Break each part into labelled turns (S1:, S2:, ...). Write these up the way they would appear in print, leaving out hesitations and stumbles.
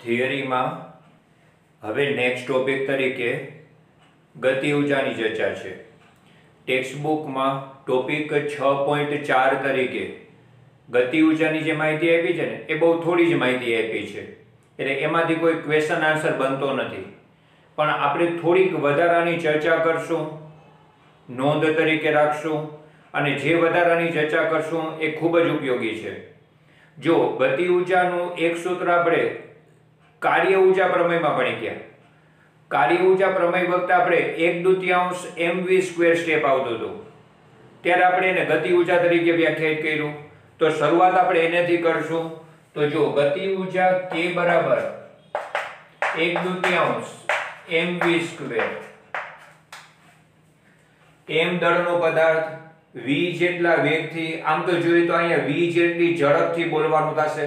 S1: થિયરીમાં હવે next topic તરીકે ગતિ ઊર્જાની ચર્ચા છે. ટેક્સ્ટબુકમાં ટોપિક 6.4 તરીકે ગતિ ઊર્જાની જે માહિતી આપી છે ને એ બહુ થોડી જ માહિતી આપી છે, એટલે એમાંથી કોઈ ક્વેશ્ચન આન્સર બનતો નથી. પણ આપણે થોડીક વધારાની ચર્ચા કરશું, નોંધ તરીકે રાખશું, અને જે વધારાની ચર્ચા કરશું એ ખૂબ જ ઉપયોગી છે. જો ગતિ ઊર્જાનું એક સૂત્ર આપણે કાર્ય ઊર્જા પ્રમેયમાં ભણી ગયા. કાર્ય ઊર્જા પ્રમેય વખતે આપણે 1/2 mv² સ્ટેપ આવતું હતું, ત્યારે આપણે એને ગતિ ઊર્જા તરીકે વ્યાખ્યાયિત કર્યું. તો શરૂઆત આપણે એનેથી કરશું. તો જો ગતિ ઊર્જા K બરાબર 1/2 mv², m દળનો પદાર્થ, v જેટલા વેગથી, આમ તો જોઈએ તો અહીંયા v જેટલી ઝડપથી બોલવાનું થશે,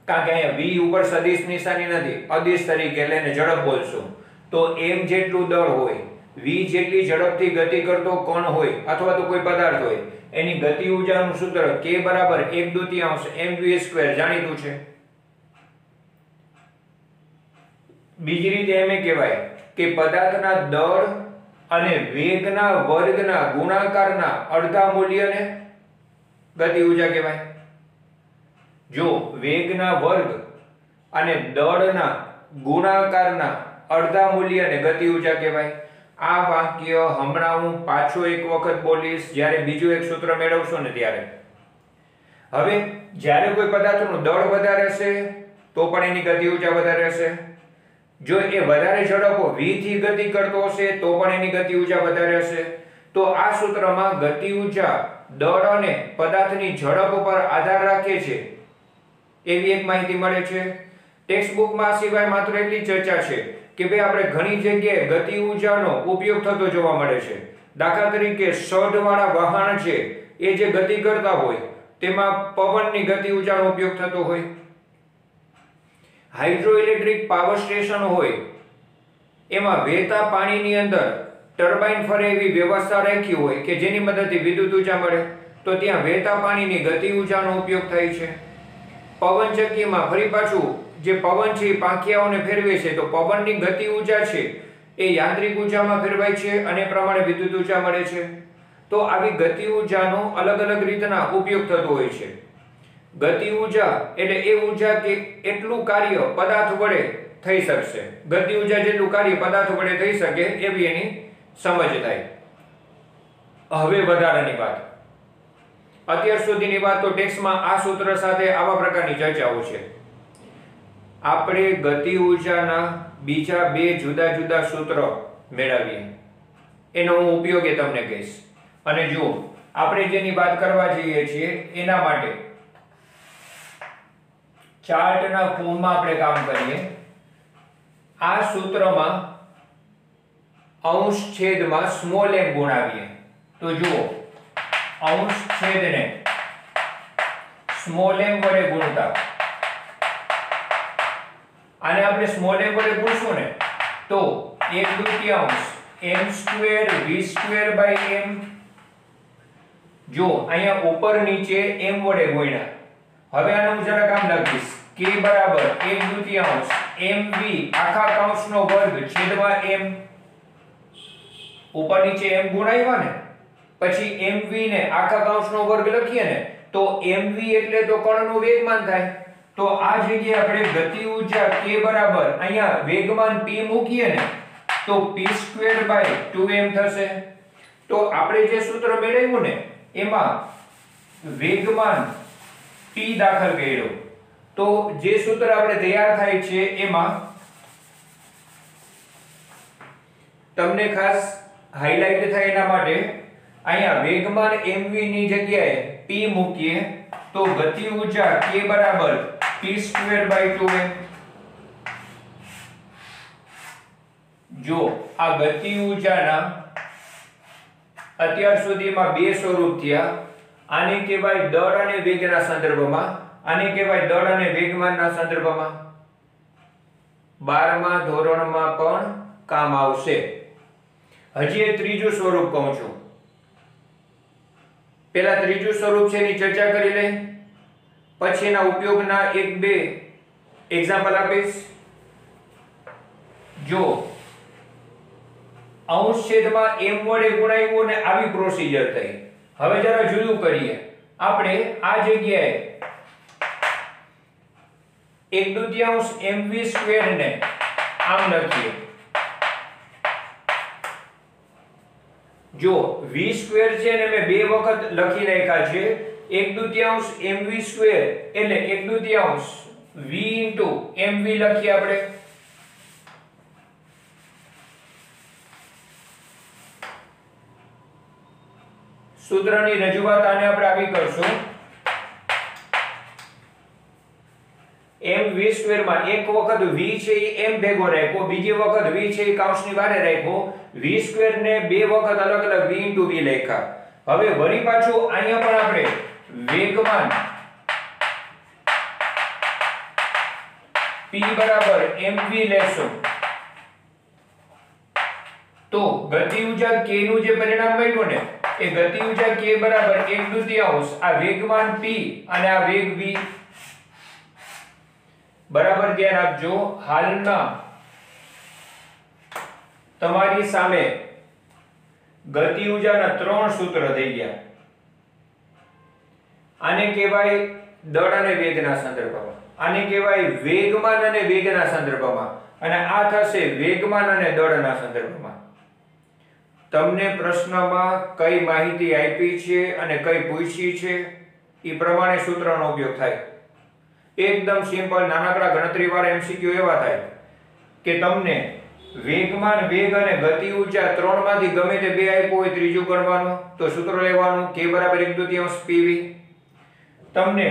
S1: કારણ કે અહીંયા v ઉપર સદિશ નિશાની નથી, અદિશ તરીકે એટલે એને ઝડપ બોલશું. તો m જેટલું દળ હોય, v જેટલી ઝડપથી ગતિ કરતો કણ હોય અથવા તો કોઈ પદાર્થ હોય, એની ગતિ ઊર્જાનું સૂત્ર K બરાબર 1/2 mv² જાણીતું છે. બીજી રીતે એમ કહેવાય કે પદાર્થના દળ અને વેગના વર્ગના ગુણાકારના અડધા મૂલ્યને ગતિ ઊર્જા કહેવાય. જો વેગના વર્ગ અને દળના ગુણાકારના અડધા મૂલ્યને ગતિ ઊર્જા કહેવાય. આ વાક્ય હમણાં હું પાછો એક વખત બોલીશ જ્યારે બીજું એક સૂત્ર મેળવશો ને ત્યારે. હવે જ્યારે કોઈ પદાર્થનું દળ વધારે હશે તો પણ એની ગતિ ઊર્જા વધારે હશે. જો એ વધારે ઝડપો v થી ગતિ કરતો હશે તો પણ એની ગતિ ઊર્જા વધારે હશે. તો આ સૂત્રમાં ગતિ ઊર્જા દળ અને પદાર્થની ઝડપ પર આધાર રાખે છે એવી એક માહિતી મળે છે. ટેક્સ્ટબુકમાં સિવાય માત્ર એટલી ચર્ચા છે કે ભાઈ આપણે ઘણી જગ્યાએ ગતિ ઊર્જાનો ઉપયોગ થતો જોવા મળે છે. દાખલા તરીકે સઢવાળા વાહન છે એ જે ગતિ કરતા હોય તેમાં પવનની ગતિ ઊર્જાનો ઉપયોગ થતો હોય. હાઇડ્રોઇલેક્ટ્રિક પાવર સ્ટેશન હોય એમાં વહેતા પાણીની અંદર ટર્બાઇન ફરે એવી વ્યવસ્થા રાખી હોય કે જેની મદદથી વિદ્યુત ઊર્જા મળે, તો ત્યાં વહેતા પાણીની ગતિ ઊર્જાનો ઉપયોગ થાય છે. પવનચક્કીમાં ફરી પાછું જે પવન છે એ પાંખિયાઓને ફેરવે છે, તો પવનની ગતિ ઊર્જા છે એ યાંત્રિક ઊર્જામાં ફેરવાય છે અને પ્રમાણે વિદ્યુત ઊર્જા મળે છે. તો આવી ગતિ ઊર્જાનો અલગ અલગ રીતના ઉપયોગ થતો હોય છે. ગતિ ઊર્જા એટલે એ ઊર્જા કે એટલું કાર્ય પદાર્થ વડે થઈ શકશે, ગતિ ઊર્જા જેટલું કાર્ય પદાર્થ વડે થઈ શકે એવી એની સમજ થાય. હવે વધારાની વાત, અત્યાર સુધીની વાત તો ટેક્સ્ટમાં આ સૂત્ર સાથે આવા પ્રકારની ચર્ચાઓ છે. આપણે ગતિ ઊર્જાના બીજા બે જુદા જુદા સૂત્ર મેળવીએ, એનો હું ઉપયોગ તમને કહીશ. અને જો આપણે જેની વાત કરવા જઈએ છીએ એના માટે ચાર્ટના ફોર્મમાં આપણે કામ કરીએ. આ સૂત્રમાં અંશ છેદમાં સ્મોલ m ગુણાવીએ. તો જુઓ, અંશ છેદને સ્મોલ m વડે ગુણતા, આને આપણે સ્મોલ m વડે ગુણશું ને તો 1/2 m² v² m. જો અહીંયા ઉપર નીચે m વડે ગુણ્યા. હવે આને હું જરા કામ લખીશ. K બરાબર 1/2 mv આખા કૌંસનો વર્ગ છેદમાં m. ઉપર નીચે m ગુણાવ્યા ને પછી mv ને આખા કૌંસનો વર્ગ લખીએ ને તો mv એટલે તો કણનું વેગમાન થાય. તો આ જગ્યાએ આપણે ગતિ ઊર્જા K બરાબર અહીંયા વેગમાન p મૂકીએ ને તો p²/2m થશે. તો આપણે જે સૂત્ર મેળવ્યું ને એમાં વેગમાન p દાખલ કર્યો, તો જે સૂત્ર આપણે તૈયાર થાય છે એમાં તમને ખાસ હાઇલાઇટ થાય એના માટે અહીંયા વેગમાન mv ની જગ્યાએ p મૂકીએ તો ગતિ ઊર્જા K બરાબર p²/2m. જો આ ગતિ ઊર્જાના અત્યાર સુધીમાં બે સ્વરૂપ થયા. આને કહેવાય દળ અને વેગના સંદર્ભમાં, આને કહેવાય દળ અને વેગમાનના સંદર્ભમાં. 12મા ધોરણમાં પણ કામ આવશે. હજી એક ત્રીજું સ્વરૂપ કહું છું. પહેલા ત્રીજું સ્વરૂપ છે એની ચર્ચા કરી લઈએ, પછી એના ઉપયોગના એક બે એક્ઝામ્પલ આપીશ. જો અંશ છેદમાં m વડે ગુણાવ્યું ને આવી પ્રોસીજર થઈ. હવે જરા જુદું કરીએ. આપણે આ જગ્યાએ 1/2 mv² ને આમ લખીએ. જો v² છે ને મેં બે વખત લખી નાખ્યા છે. 1/2 mv² એટલે 1/2 v * mv લખીએ આપણે. સૂત્રની રજૂઆત આને આપણે આવી કરશું. mv² માં એક વખત v છે એ m ભેગો રાખ્યો, બીજી વખત v છે એ કૌંસની બહાર રાખ્યો, v² ને બે વખત અલગ અલગ v * v લખ્યા. હવે વળી પાછું અહીંયા પણ આપણે વેગમાન p બરાબર mv લેશું. તો ગતિ ઊર્જા k નું જે પરિણામ મળ્યું ને એ ગતિ ઊર્જા k બરાબર 1/2 આ વેગમાન p અને આ વેગ v. બરાબર ધ્યાન આપજો. હાલના તમારી સામે ગતિ ઊર્જાના ત્રણ સૂત્ર થઈ ગયા. આને કહેવાય દળ અને વેગના સંદર્ભમાં, આને કહેવાય વેગમાન અને વેગના સંદર્ભમાં, અને આ થશે વેગમાન અને દળના સંદર્ભમાં. તમને પ્રશ્નમાં કઈ માહિતી આપી છે અને કઈ પૂછી છે એ પ્રમાણે સૂત્રનો ઉપયોગ થાય. એકદમ સિમ્પલ નાનકડા ગણતરીવાળા MCQ એવા થાય કે તમને વેગમાન, વેગ અને ગતિ ઊર્જા ત્રણમાંથી ગમે તે બે આપ્યું હોય ત્રીજું ગણવાનું, તો સૂત્ર લેવાનું k બરાબર 1/2 pv. તમને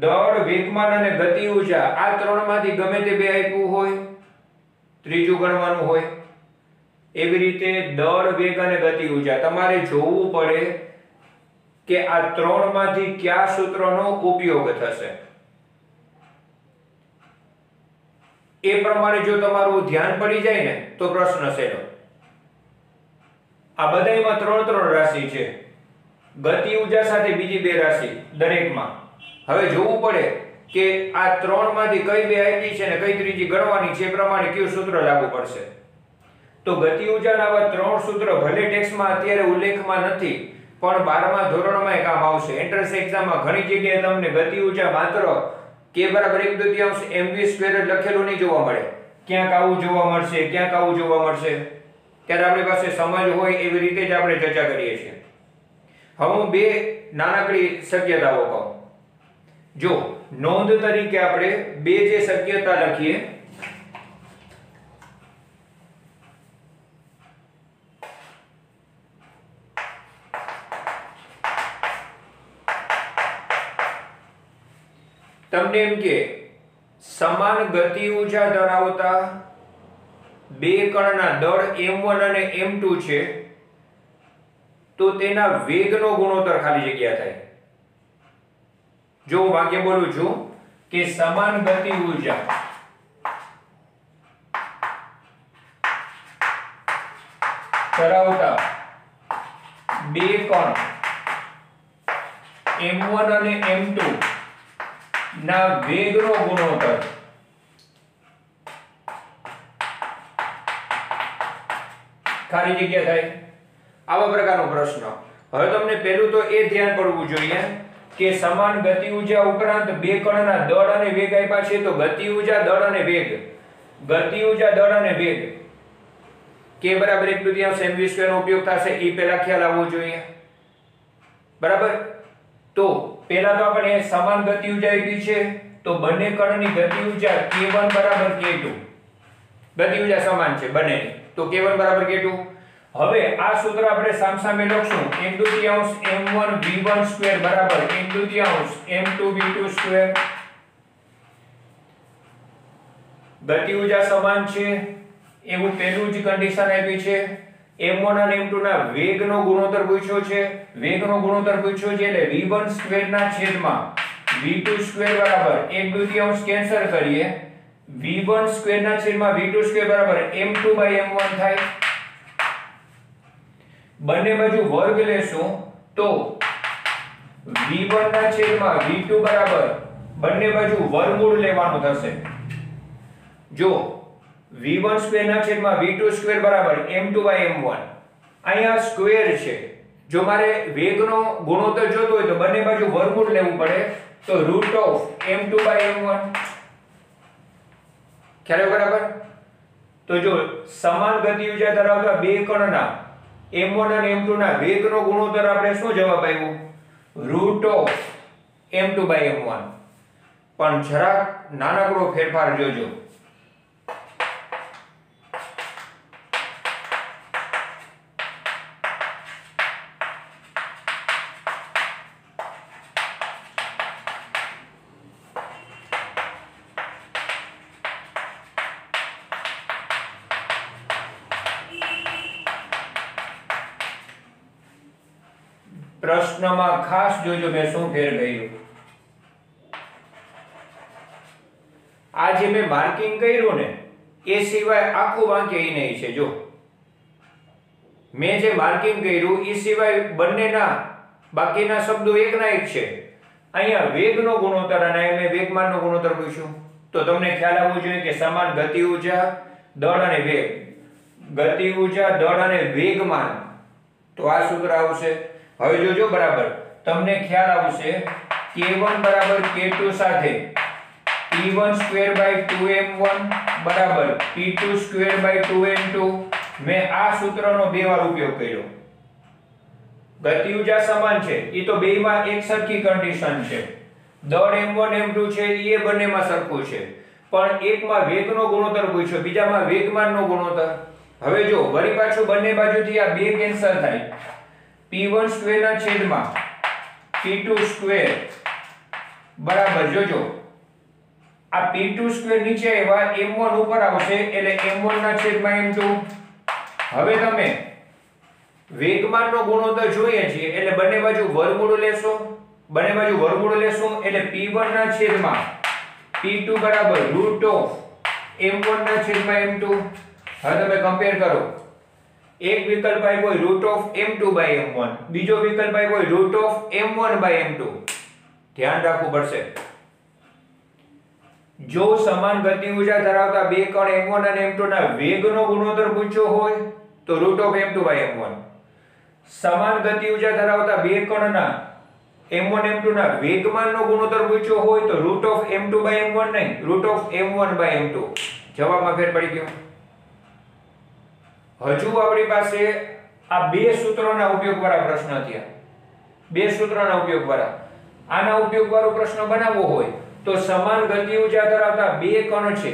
S1: દળ, વેગમાન અને ગતિ ઊર્જા આ ત્રણમાંથી ગમે તે બે આપ્યું હોય ત્રીજું ગણવાનું હોય. એવી રીતે દળ, વેગ અને ગતિ ઊર્જા તમારે જોવું પડે કે આ ત્રણમાંથી કયા સૂત્રનો ઉપયોગ થશે. એ પ્રમાણે જો તમારું ધ્યાન પડી જાય ને તો પ્રશ્ન સહેલો. આ બધાયમાં ત્રણ રાશિ છે. ગતિ ઊર્જા સાથે બીજી બે રાશિ દરેકમાં. હવે જોવું પડે કે આ ત્રણમાંથી કઈ બે આપી છે ને કઈ ત્રીજી ગણવાની છે, એ પ્રમાણે કયું સૂત્ર લાગુ પડશે. તો ગતિ ઊર્જાના આવા ત્રણ સૂત્ર ભલે ટેક્સ્ટમાં અત્યારે ઉલ્લેખમાં નથી, પણ 12મા ધોરણમાં કામ આવશે. એન્ટ્રન્સ એક્ઝામમાં ઘણી જગ્યાએ તમને ગતિ ઊર્જા માત્ર k બરાબર 1/2 mv² લખેલું નહીં જોવા મળે. ક્યાંક આવું જોવા મળશે, ક્યાંક આવું જોવા મળશે. ત્યારે આપણી પાસે સમજ હોય એવી રીતે જ આપણે ચર્ચા કરીએ છીએ. હવે હું બે નાનકડી શક્યતાઓ કહું. જો નોંધ તરીકે આપણે બે જે શક્યતા લખીએ. તમને એમ કે સમાન ગતિ ઊર્જા ધરાવતા બે કણના દળ m1 અને m2 છે, તો તેના વેગનો ગુણોત્તર ખાલી જગ્યા થાય. જો હું વાક્ય બોલું છું કે સમાન ગતિ ઊર્જા ધરાવતા બે કણ m1 અને m2 ના વેગનો ગુણોત્તર ખાલી જગ્યા થાય. આવા પ્રકારનો પ્રશ્ન. હવે તમને પહેલું તો એ ધ્યાન પડવું જોઈએ કે સમાન ગતિ ઊર્જા ઉપરાંત બે કણના દળ અને વેગ આપ્યા છે. તો ગતિ ઊર્જા, દળ અને વેગ, ગતિ ઊર્જા, દળ અને વેગ k બરાબર 1/2 mv² નો ઉપયોગ થશે. એ પહેલા ખ્યાલ આવવો જોઈએ. બરાબર. તો પહેલા તો આપણે સમાન ગતિ ઊર્જા આપી છે, તો બંને કણની ગતિ ઊર્જા k1 બરાબર k2. ગતિ ઊર્જા સમાન છે બંનેની, તો k1 બરાબર k2. હવે આ સૂત્ર આપણે સામસામે લખશું. 1/2 m1 v1² બરાબર 1/2 m2 v2². ગતિ ઊર્જા સમાન છે એવું પહેલું જ કન્ડિશન આપી છે. m1 અને m2 ના વેગનો ગુણોત્તર પૂછ્યો છે. વેગનો ગુણોત્તર પૂછ્યો છે એટલે v1² ના છેદમાં v2² બરાબર 1/2 કેન્સલ કરીએ. v1² ના છેદમાં v2² બરાબર m2/m1 થાય. બંને બાજુ વર્ગ લેશું તો v1 ના છેદમાં v2 બરાબર બંને બાજુ વર્ગમૂળ લેવાનું થશે। જો v1 સ્ક્વેર ના છેદમાં v2 સ્ક્વેર બરાબર m2/m1 અહીંયા સ્ક્વેર છે। જો મારે વેગનો ગુણોત્તર જોતો હોય તો બંને બાજુ વર્ગમૂળ લેવું પડે તો √m2/m1 ખ્યાલ બરાબર। તો જો સમાન ગતિ ઉર્જા ધરાવતા બે કણના m1 અને m2 ના વેગનો ગુણોત્તર આપણે શું જવાબ આવ્યો √m2/m1 પણ જરાક નાનકડો ફેરફાર જોજો। પ્રશ્નમાં ખાસ જોજો મેં શું ફેર કર્યું। આ જે મેં માર્કિંગ કર્યું ને એ સિવાય આખું વાક્ય એ નહીં છે। જો મેં જે માર્કિંગ કર્યું એ સિવાય બંનેના બાકીના શબ્દો એકના એક છે। અહીંયા વેગનો ગુણોત્તર અને મેં વેગમાનનો ગુણોત્તર પૂછ્યું તો તમને ખ્યાલ આવવો જોઈએ કે સમાન ગતિ ઉર્જા દળ અને વેગ, ગતિ ઉર્જા દળ અને વેગમાન, તો આ સૂત્ર આવશે। હવે જોજો બરાબર તમને ખ્યાલ આવશે k1 બરાબર k2 સાથે p1/2m1 બરાબર p2/2m2 મેં આ સૂત્રનો બે વાર ઉપયોગ કર્યો। ગતિ ઉર્જા સમાન છે એ તો બેયમાં એક સરખી કન્ડિશન છે, દળ m1 m2 છે એ બંનેમાં સરખું છે, પણ એકમાં વેગનો ગુણોત્તર પૂછ્યો બીજામાં વેગમાનનો ગુણોત્તર। હવે જો વળી પાછું બંને બાજુથી આ બે કેન્સલ થાય, p1 સ્ક્વેર ના છેદમાં p2 સ્ક્વેર બરાબર જોજો આ p2 સ્ક્વેર નીચે આવ્યા m1 ઉપર આવશે એટલે m1 ના છેદમાં m2। હવે તમે વેગમાનનો ગુણોત્તર જોઈએ છે એટલે બંને બાજુ વર્ગમૂળ લેશો, બંને બાજુ વર્ગમૂળ લેશો એટલે p1 ના છેદમાં p2 બરાબર √m1 ના છેદમાં m2। હવે તમે કમ્પેર કરો, એક વિકલ્પ આપ્યો √m2/m1, બીજો વિકલ્પ આપ્યો √m1/m2। ધ્યાન રાખવું પડશે, જો સમાન ગતિ ઉર્જા ધરાવતા બે કણ m1 અને m2 ના વેગનો ગુણોત્તર પૂછ્યો હોય તો √m2/m1, સમાન ગતિ ઉર્જા ધરાવતા બે કણના m1 m2 ના વેગમાનનો ગુણોત્તર પૂછ્યો હોય તો √m2/m1 નહીં √m1/m2। જવાબમાં ફેર પડી ગયો। હજુ આપણી પાસે આ બે સૂત્રોના ઉપયોગવાળા પ્રશ્ન થયા, બે સૂત્રોના ઉપયોગવાળા। આના ઉપયોગવાળો પ્રશ્ન બનાવવો હોય તો સમાન ગતિ ઉર્જા ધરાવતા બે કણ છે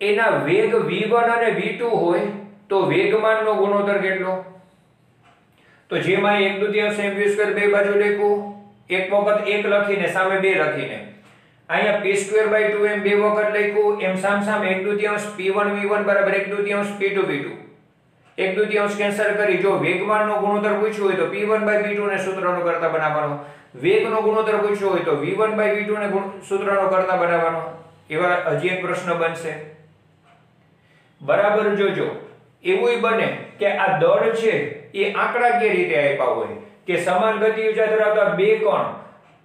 S1: એના વેગ v1 અને v2 હોય તો વેગમાનનો ગુણોત્તર કેટલો? તો જેમાં 1/2 mv2 બે બાજુ લખ્યું, એક વખત 1 લખીને સામે 2 લખીને, અહીંયા p2/2m બે વખત લખ્યું, એમ સામ 1/2 p1 v1 બરાબર 1/2 p2 v2, 1/2 કેન્સલ કરી જો વેગમાનનો ગુણોત્તર પૂછ્યો હોય તો p1/v2 ને સૂત્રનો કરતા બનાવવાનો, વેગનો ગુણોત્તર પૂછ્યો હોય તો v1/v2 ને સૂત્રનો કરતા બનાવવાનો। એવા હજી એક પ્રશ્ન બનશે બરાબર। જોજો એવું બને કે આ દળ છે એ આંકડાકીય રીતે આપ્યા હોય કે સમાન ગતિ ઉર્જા ધરાવતા બે કણ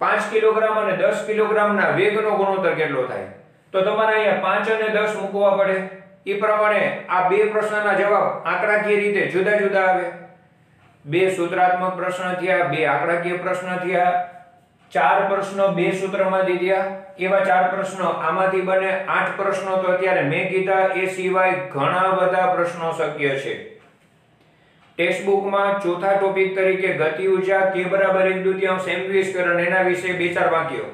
S1: 5 કિલોગ્રામ અને 10 કિલોગ્રામના વેગનો ગુણોત્તર કેટલો થાય, તો તમારે અહીંયા 5 અને 10 મૂકવા પડે। એ પ્રમાણે આ બે પ્રશ્નના જવાબ આંકડાકીય રીતે જુદા જુદા આવે। બે સૂત્રાત્મક પ્રશ્ન થયા, બે આંકડાકીય પ્રશ્ન થયા, 4 પ્રશ્નો બે સૂત્રમાંથી થયા। એવા 4 પ્રશ્નો આમાંથી બને 8 પ્રશ્નો તો અત્યારે મેં કીધા, એ સિવાય ઘણા બધા પ્રશ્નો શક્ય છે। ટેક્સ્ટ બુકમાં ચોથા ટોપિક તરીકે ગતિ ઉર્જા k બરાબર 1/2 mv2 અને એના વિશે 2-4 વાક્યો,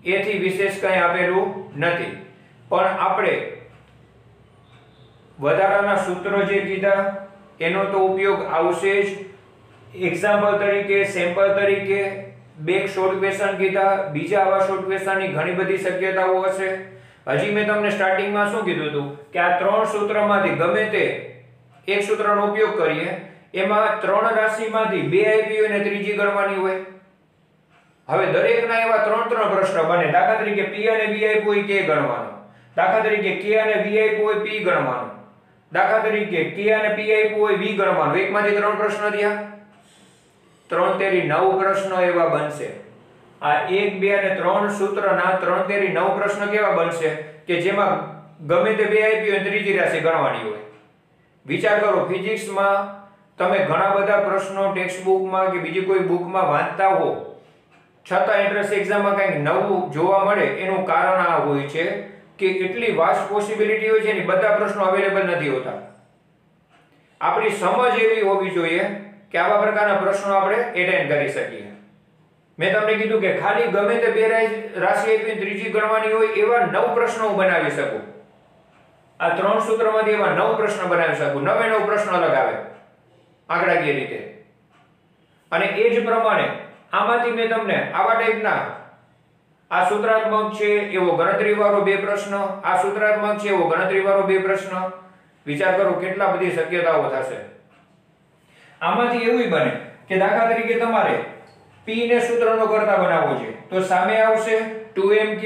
S1: એથી વિશેષ કંઈ આપેલું નથી, પણ આપણે વધારાના સૂત્રો જે કીધા એનો તો ઉપયોગ આવશે જ। એક્ઝામ્પલ તરીકે, સેમ્પલ તરીકે બે શોર્ટ ક્વેશ્ચન કીધા, બીજા આવા શોર્ટ ક્વેશ્ચનની ઘણી બધી શક્યતાઓ હશે। હજી મેં તમને સ્ટાર્ટિંગમાં શું કીધું હતું કે આ 3 સૂત્રમાંથી ગમે તે એક સૂત્રનો ઉપયોગ કરીએ, એમાં 3 રાશિમાંથી 2 આપી હોય ને ત્રીજી ગણવાની હોય। હવે દરેકના એવા 3 પ્રશ્ન બને, દાખલા તરીકે p અને v આપ્યું હોય k ગણવાનો, દાખલા તરીકે k અને v આપ્યું હોય p ગણવાનો, દાખલા તરીકે k અને p આપ્યું હોય v ગણવાનું, એકમાંથી 3 પ્રશ્ન થયા। 3 તેરી 9 પ્રશ્નો એવા બનશે. આ 1 2 અને 3 સૂત્રના 3 તેરી 9 પ્રશ્નો કેવા બનશે કે જેમાં ગમે તે બે આપી હોય ત્રીજી રાશિ ગણવાની હોય. વિચાર કરો, ફિઝિક્સમાં તમે ઘણા બધા પ્રશ્નો ટેક્સ્ટ બુકમાં કે બીજી કોઈ બુકમાં વાંચતા હો, છતાં એન્ટ્રન્સ એક્ઝામમાં કંઈક નવું જોવા મળે. એનું કારણ આ હોય છે કે એટલી વાસ્ટ પોસિબિલિટી હોય છે ને બધા પ્રશ્નો અવેલેબલ નથી હોતા. આપણી સમજ એવી હોવી જોઈએ કે આવા પ્રકારના પ્રશ્નો આપણે એટેન્ડ કરી શકીએ. મેં તમને કીધું કે ખાલી ગમે તે બે રાશિ આપીને ત્રીજી ગણવાની હોય એવા 9 પ્રશ્નો હું બનાવી શકું. આ 3 સૂત્રમાંથી એવા 9 પ્રશ્ન બનાવી શકું. 9 પ્રશ્નો અલગ આવે આંકડાકીય રીતે. અને એ જ પ્રમાણે આમાંથી મેં તમને આવા ટાઈપના આ સૂત્રાત્મક છે એવો ગણતરીવાળો 2 પ્રશ્ન, આ સૂત્રાત્મક છે એવો ગણતરીવાળો 2 પ્રશ્ન. વિચાર કરો કેટલા બધી શક્યતાઓ થશે. આમાંથી એવું બને કે દાખલા તરીકે તમારે p ને સૂત્રનો કરતા બનાવવો છે તો સામે આવશે 2mk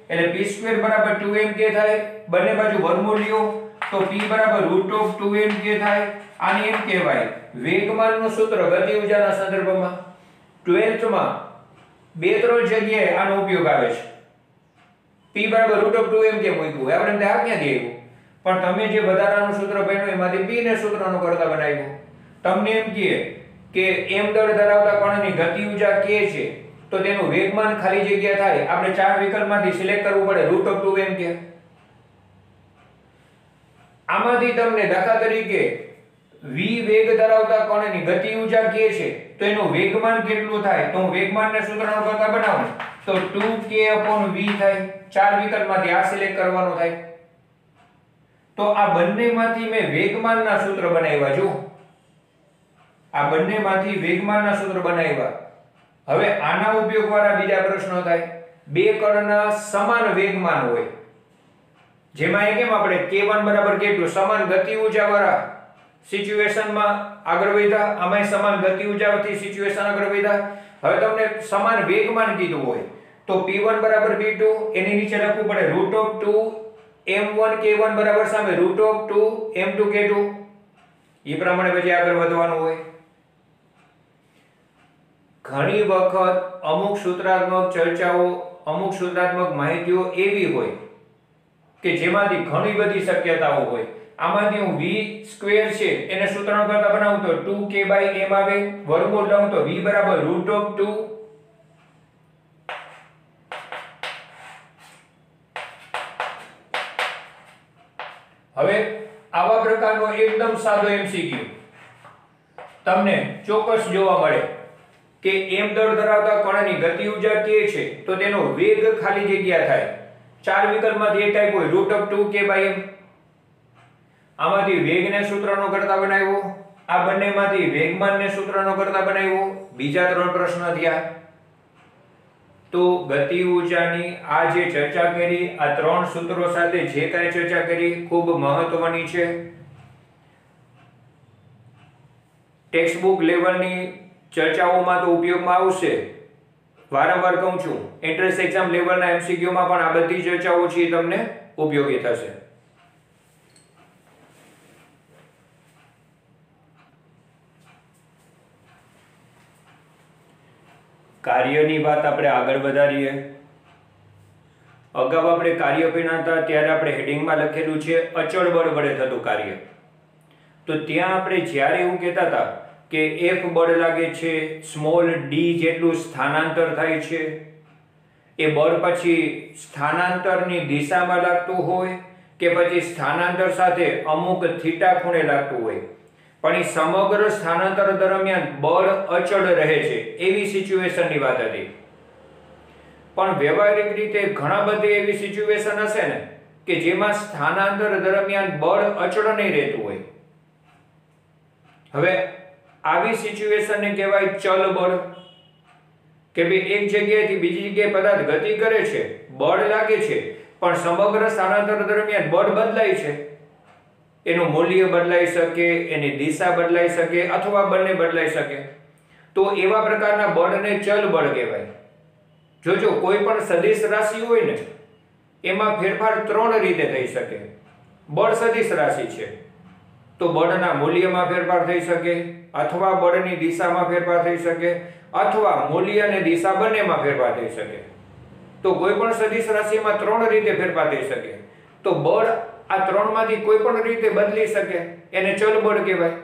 S1: એટલે p² બરાબર 2mk થાય. બંને બાજુ વર્ગમૂળ લ્યો તો p બરાબર √2mk થાય. આને એમ કહેવાય વેગમાનનું સૂત્ર ગતિ ઊર્જાના સંદર્ભમાં. 12th માં 2-3 જગ્યાએ આનો ઉપયોગ આવે છે. p બરાબર √2mk મૂક્યું. આપણે આ ક્યાંથી આવ્યું? પણ તમે જે વધારાનું સૂત્ર બન્યું એમાંથી p ને સૂત્રનો કરતા બનાવ્યું. તમને એમ કહે કે m દળ ધરાવતા કણની ગતિ ઊર્જા k છે તો તેનું વેગમાન ખાલી જગ્યા થાય. આપણે 4 વિકલ્પમાંથી સિલેક્ટ કરવું પડે √2mk. આમાંથી તમને દાખલા તરીકે v વેગ ધરાવતા કણની ગતિ ઊર્જા k છે તો એનું વેગમાન કેટલું થાય તો હું વેગમાનને સૂત્રનો કરતા બનાવું તો 2k/v થાય. 4 વિકલ્પમાંથી આ સિલેક્ટ કરવાનો થાય. તો આ બંનેમાંથી મેં વેગમાનના સૂત્ર બનાવ્યા. જો આ બંનેમાંથી વેગમાનના સૂત્ર બનાવ્યા. હવે આના ઉપયોગ વાળા બીજા પ્રશ્નો થાય. બે કણના સમાન વેગમાન હોય જેમાં એ કેમ આપણે k1 બરાબર k2 સમાન ગતિ ઊર્જા વાળા સિચ્યુએશનમાં આગળ વધ્યા. આમાંય સમાન ગતિ ઊર્જાથી સિચ્યુએશન આગળ વધ્યા. હવે તમને સમાન વેગમાન કીધું હોય તો p1 બરાબર p2 એની નીચે લખવું પડે √2m1 k1 બરાબર સામે √2m2 k2. એ પ્રમાણે પછી આગળ વધવાનું હોય. ઘણી વખત અમુક સૂત્રાત્મક ચર્ચાઓ, અમુક સૂત્રાત્મક માહિતીઓ એવી હોય કે જેમાંથી ઘણી બધી શક્યતાઓ હોય. આમાંથી હું v² છે એને સૂત્રનો કરતા બનાવું તો 2k/m આવે. વર્ગમૂળ લઉં તો v બરાબર √2. હવે આવા પ્રકારનો એકદમ સાદો MCQ તમને ચોક્કસ જોવા મળે કે m દળ ધરાવતા કણની ગતિ ઊર્જા k છે તો તેનો વેગ ખાલી જગ્યા થાય. 4 વિકલ્પમાંથી એક ટાઈપ હોય √2k/m. આમાંથી વેગને સૂત્રનો કરતા બનાવ્યો. આ બંનેમાંથી વેગમાનને સૂત્રનો કરતા બનાવ્યો. બીજા 3 પ્રશ્ન થયા. તો ગતિ ઊર્જાની આ જે ચર્ચા કરી આ 3 સૂત્રો સાથે જે કાંઈ ચર્ચા કરી ખૂબ મહત્વની છે. ટેક્સ્ટ બુક લેવલની ચર્ચાઓમાં તો ઉપયોગમાં આવશે. વારંવાર કહું છું એન્ટ્રન્સ એક્ઝામ લેવલના MCQ માં પણ આ બધી ચર્ચાઓ છે તમને ઉપયોગી થશે. કાર્યની વાત આપણે આગળ વધારીએ. અગાઉ આપણે કાર્ય ભણ્યા ત્યારે આપણે હેડિંગમાં લખેલું છે અચળ બળ વડે થતું કાર્ય. તો ત્યાં આપણે જ્યારે એવું કહેતા હતા કે F બળ લાગે છે, સ્મોલ d જેટલું સ્થાનાંતર થાય છે, એ બળ પછી સ્થાનાંતરની દિશામાં લાગતું હોય કે પછી સ્થાનાંતર સાથે અમુક થીટા ખૂણે લાગતું હોય, પણ એ સમગ્ર સ્થાનાંતર દરમિયાન બળ અચળ રહે છે એવી સિચ્યુએશનની વાત હતી. પણ વ્યવહારિક રીતે ઘણા બધી એવી સિચ્યુએશન હશે ને કે જેમાં સ્થાનાંતર દરમિયાન બળ અચળ નહીં રહેતું હોય. હવે આવી સિચ્યુએશનને કહેવાય ચલ બળ. કે ભાઈ એક જગ્યાએથી બીજી જગ્યાએ પદાર્થ ગતિ કરે છે, બળ લાગે છે, પણ સમગ્ર સ્થાનાંતર દરમિયાન બળ બદલાય છે. એનું મૂલ્ય બદલાઈ શકે, એની દિશા બદલાઈ શકે અથવા બંને બદલાઈ શકે. તો એવા પ્રકારના બળને ચલ બળ કહેવાય. જોજો કોઈ પણ સદિશ રાશિ હોય ને એમાં ફેરફાર 3 રીતે થઈ શકે. બળ સદિશ રાશિ છે તો બળના મૂલ્યમાં ફેરફાર થઈ શકે, અથવા બળની દિશામાં ફેરફાર થઈ શકે, અથવા મૂલ્ય અને દિશા બંનેમાં ફેરફાર થઈ શકે. તો કોઈ પણ સદિશ રાશિમાં 3 રીતે ફેરફાર થઈ શકે. તો બળ આ 3 માંથી કોઈ પણ રીતે બદલી શકે, એને ચલ બળ કહેવાય.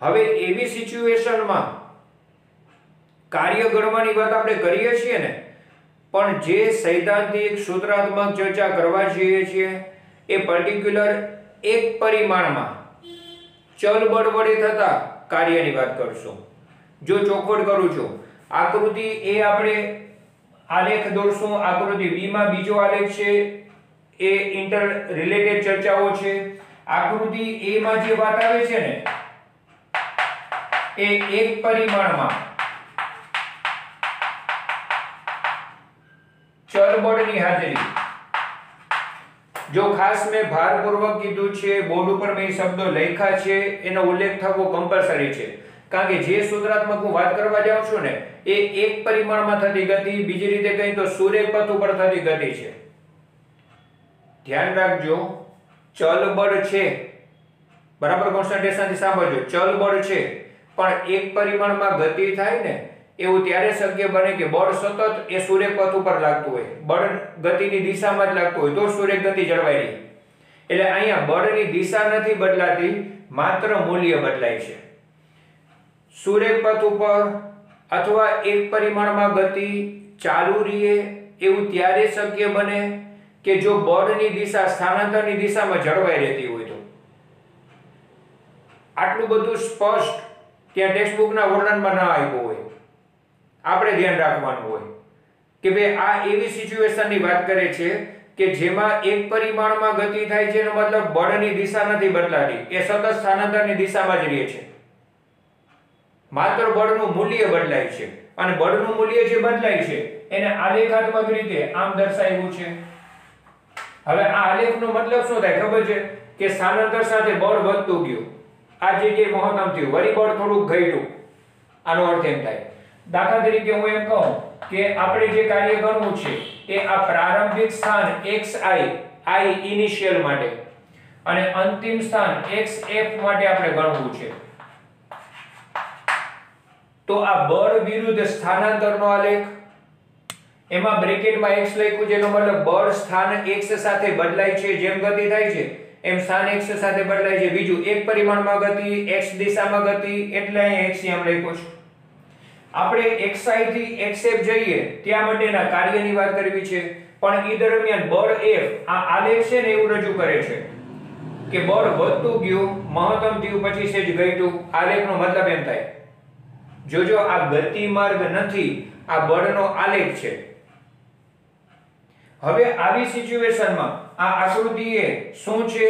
S1: હવે એવી સિચ્યુએશનમાં કાર્ય ગણવાની વાત આપણે કરીએ છીએ ને, પણ જે સૈદ્ધાંતિક સૂત્રાત્મક ચર્ચા કરવા જઈએ છીએ એ પર્ટિક્યુલર એક પરિમાણમાં ચલ બળ વડે થતા કાર્યની વાત કરશું. જો ચોખવટ કરું છું, આકૃતિ એ આપણે આલેખ દોરશું. આકૃતિ બી માં બીજો આલેખ છે એ ઇન્ટર રિલેટેડ ચર્ચાઓ છે. આકૃતિ એ માં જે વાત આવે છે ને એ એક પરિમાણમાં ચલ બળની હાજરી. જો ખાસ મેં ભારપૂર્વક કીધું છે, બોર્ડ ઉપર મેં શબ્દો લખ્યા છે, એનો ઉલ્લેખ થવો કમ્પલસરી છે. કારણ કે જે સૂત્રાત્મક હું વાત કરવા જાઉં છું ને એ એક પરિમાણમાં થતી ગતિ, બીજી રીતે કહીએ તો સુરેખ પથ ઉપર થતી ગતિ છે. ધ્યાન રાખજો, ચલ બળ છે, બરાબર કોન્સન્ટ્રેશનથી સાંભળજો. ચલ બળ છે પણ એક પરિમાણમાં ગતિ થાય ને એવું ત્યારે શક્ય બને કે બળ સતત એ સુરેખ પથ ઉપર લાગતું હોય, બળ ગતિની દિશામાં જ લાગતું હોય, તો સુરેખ ગતિ જળવાઈ રહી. એટલે અહીંયા બળની દિશા નથી બદલાતી, માત્ર મૂલ્ય બદલાય છે. સુરેખ પથ ઉપર અથવા એક પરિમાણમાં ગતિ ચાલુ રહે એવું ત્યારે શક્ય બને કે જો બળની દિશા સ્થાનાંતરની દિશામાં જળવાઈ રહેતી હોય તો. આટલું બધું સ્પષ્ટ ત્યાં ટેક્સ્ટબુકના વર્ણનમાં ન આવ્યું હોય. આપણે ધ્યાન રાખવાનું હોય કે ભાઈ આ એવી સિચ્યુએશનની વાત કરે છે કે જેમાં એક પરિમાણમાં ગતિ થાય છે, એનો મતલબ બળની દિશા નથી બદલાતી, એ સતત સ્થાનાંતરની દિશામાં જ રહે છે. માત્ર બળનું મૂલ્ય બદલાય છે, અને બળનું મૂલ્ય જે બદલાય છે એને આલેખાત્મક રીતે આમ દર્શાવ્યું છે. હવે આ આલેખનો મતલબ શું થાય ખબર છે? કે સ્થાનાંતર સાથે બળ વધતું ગયું, આ જગ્યાએ મહત્તમ થયું, વળી બળ થોડુંક ઘટ્યું. આનો અર્થ એમ થાય, દાખલા તરીકે હું એમ કહું કે આપણે જે કાર્ય ગણવું છે એ આ પ્રારંભિક સ્થાન xi i ઇનિશિયલ માટે અને અંતિમ સ્થાન xf માટે આપણે ગણવું છે. તો આ બળ વિરુદ્ધ સ્થાનાંતરનો આલેખ, એમાં બ્રેકેટમાં x લખ્યું જેનો મતલબ બળ સ્થાન x સાથે બદલાય છે, જેમ ગતિ થાય છે એમ સ્થાન x સાથે બદલાય છે. બીજું એક પરિમાણમાં ગતિ, x દિશામાં ગતિ, એટલે અહીં x એમ લખ્યું છે. આપણે xi થી xf જઈએ ત્યાં માટેના કાર્યની વાત કરવી છે, પણ એ દરમિયાન બળ f આ આલેખ છે ને એવું રજૂ કરે છે કે બળ વધતું ગયું, મહત્તમ થયું, પછી સેજ ઘટ્યું. આલેખનો મતલબ એમ થાય. જોજો આ ગતિ માર્ગ નથી, આ બળનો આલેખ છે. હવે આવી સિચ્યુએશનમાં આ આકૃતિ એ શું છે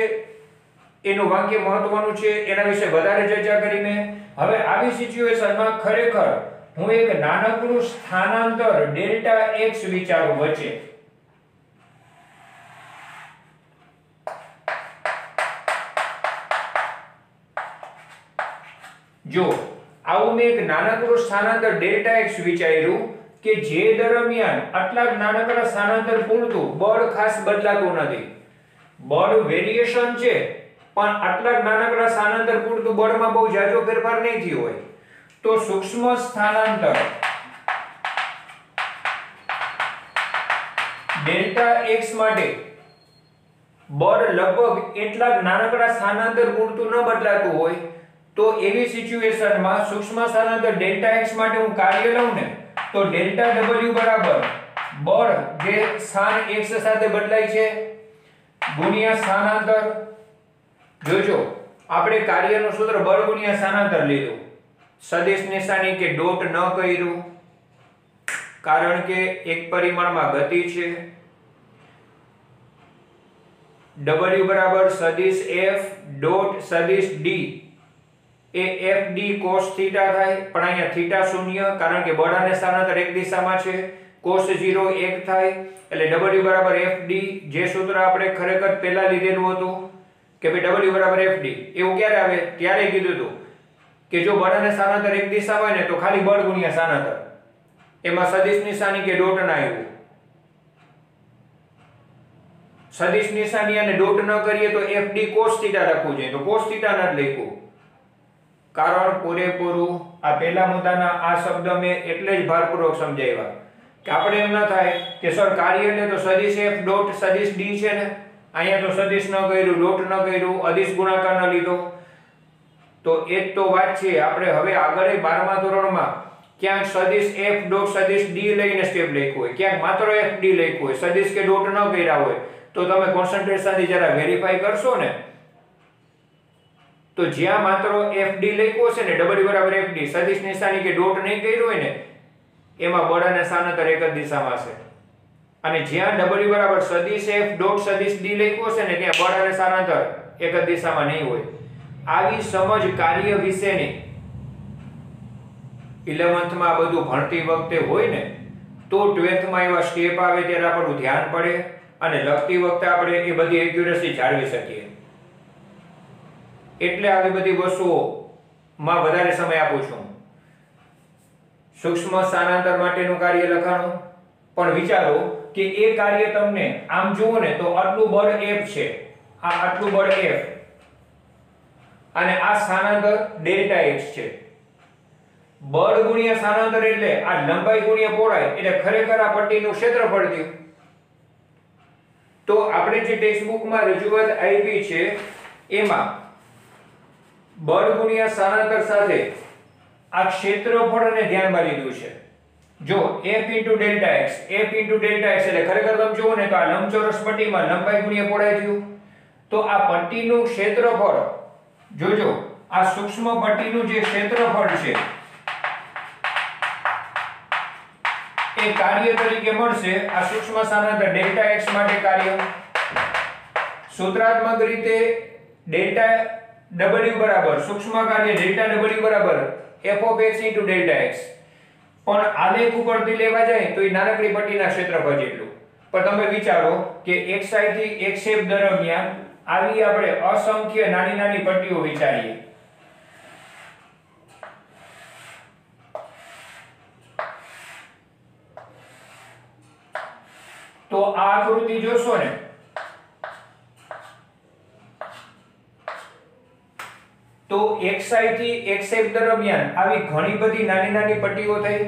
S1: એનું વાક્ય મહત્વનું છે, એના વિશે વધારે ચર્ચા કરી મેં. હવે આવી સિચ્યુએશનમાં ખરેખર હું એક નાનકડું સ્થાનાંતર ડેલ્ટા x વિચારું વચ્ચે. જો આવું મેં એક નાનકડું સ્થાનાંતર ડેલ્ટા x વિચાર્યું કે જે દરમિયાન આટલા નાનકડા સ્થાનાંતર પૂરતું બળ ખાસ બદલાતું નથી, બળ વેરિએશન છે પણ આટલા નાનકડા સ્થાનાંતર પૂરતું બળમાં બહુ જાજો ફેરફાર નહીં થયો હોય, તો સૂક્ષ્મ સ્થાનાંતર ડેલ્ટા x માટે બળ લગભગ એટલા નાનકડા સ્થાનાંતર પૂરતું ન બદલાતું હોય, તો એવી સિચ્યુએશનમાં સૂક્ષ્મ સ્થાનાંતર ડેલ્ટા x માટે હું કાર્ય લઉં ને તો ડેલ્ટા w બરાબર બળ જે સ્થાન x સાથે બદલાય છે ગુણ્યા સ્થાનાંતર. જોજો આપણે કાર્યનું સૂત્ર બળ ગુણ્યા સ્થાનાંતર લીધું, સદિશ નિશાની કે ડોટ ન કર્યું, કારણ કે એક પરિમાણમાં ગતિ છે. w બરાબર સદિશ f ડોટ સદિશ d એ fd cos થીટા થાય, પણ અહીંયા થીટા શૂન્ય, કારણ કે બળ અને સ્થાનાંતર એક દિશામાં છે. cos 0 1 થાય, એટલે w બરાબર fd, જે સૂત્ર આપણે ખરેખર પહેલા લીધેલું હતું કે ભાઈ w બરાબર fd, એવું ક્યારે આવે? ત્યારે કીધું હતું કે જો બળ અને સ્થાનાંતર એક દિશા હોય ને તો ખાલી બળ ગુણ્યા સ્થાનાંતર, એમાં સદિશ નિશાની કે ડોટ ના આવ્યું. સદિશ નિશાની અને ડોટ ન કરીએ તો FD cos θ લખવું જોઈએ, તો cos θ ન લખ્યું. કારણ પૂરેપૂરું આ પહેલા મુદ્દાના આ શબ્દ મેં એટલે જ ભારપૂર્વક સમજાવ્યા કે આપણે એમ ન થાય કે સર કાર્ય એટલે તો સદિશ F ડોટ સદિશ D છે ને, અહીંયા તો સદિશ ન કર્યું, ડોટ ન કર્યું, અદિશ ગુણાકાર ન લીધો. તો એ જ તો વાત છે. આપણે હવે આગળ 12મા ધોરણમાં ક્યાંક સદિશ F ડોટ સદિશ D લઈને સ્ટેપ લખ્યું હોય, ક્યાંક માત્ર FD લખ્યું હોય, સદિશ કે ડોટ ન કર્યા હોય, તો તમે કોન્સન્ટ્રેશનથી જરા વેરીફાઈ કરશો ને, તો જ્યાં માત્ર FD લખ્યું હશે ને, W FD, સદિશ નિશાની કે ડોટ નહીં કર્યું હોય ને, એમાં બળ અને સ્થાનાંતર એક જ દિશામાં હશે. અને જ્યાં W સદિશ F ડોટ સદિશ D લખ્યું હશે ને, ત્યાં બળ અને સ્થાનાંતર એક જ દિશામાં નહીં હોય. આવી સમજ કાર્ય વિશેની 11th માં આ બધું ભણતી વખતે હોય ને, તો 12th માં એવા સ્ટેપ આવે ત્યારે આપણું ધ્યાન પડે અને લખતી વખતે આપણે એ બધી એક્યુરેસી જાળવી શકીએ. એટલે આવી બધી વસ્તુઓમાં વધારે સમય આપું છું. સૂક્ષ્મ સ્થાનાંતર માટેનું કાર્ય લખાણું, પણ વિચારો કે એ કાર્ય તમને આમ જુઓ ને તો આટલું બળ F છે, આ આટલું બળ F, અને આ સ્થાનાંતર ડેલ્ટા x છે. બળ ગુણ્યા સ્થાનાંતર એટલે આ લંબાઈ ગુણ્યા પહોળાઈ, એટલે ખરેખર આ પટ્ટીનું ક્ષેત્રફળ થયું. તો આપણે જે ટેક્સ્ટબુકમાં રજૂઆત આપી છે એમાં બળ ગુણ્યા સ્થાનાંતર સાથે આ ક્ષેત્રફળને ધ્યાનમાં લીધું છે. જો F delta x, F delta x એટલે ખરેખર તમે જુઓ ને તો આ લંબચોરસ પટ્ટીમાં લંબાઈ ગુણ્યા પહોળાઈ થયું. તો આ પટ્ટીનું ક્ષેત્રફળ જોજો, આ સૂક્ષ્મ પટ્ટીનું જે ક્ષેત્રફળ છે એ કાર્ય તરીકે મળશે આ સૂક્ષ્મ સ્થાનાંતર ડેલ્ટા x માટે કાર્ય. સૂત્રાત્મક રીતે ડેલ્ટા w બરાબર સૂક્ષ્મ કાર્ય ડેલ્ટા w બરાબર f of x delta x. પણ આલેખ ઉપરથી લેવા જાય તો એ નાનકડી પટ્ટીના ક્ષેત્રફળ જેટલું. પણ તમે વિચારો કે xi થી xf દરમિયાન આવી આપણે અસંખ્ય નાની નાની પટ્ટીઓ વિચારીએ. તો આ આકૃતિ જોશો ને, તો xi થી xf દરમિયાન આવી ઘણી બધી નાની નાની પટ્ટીઓ થઈ.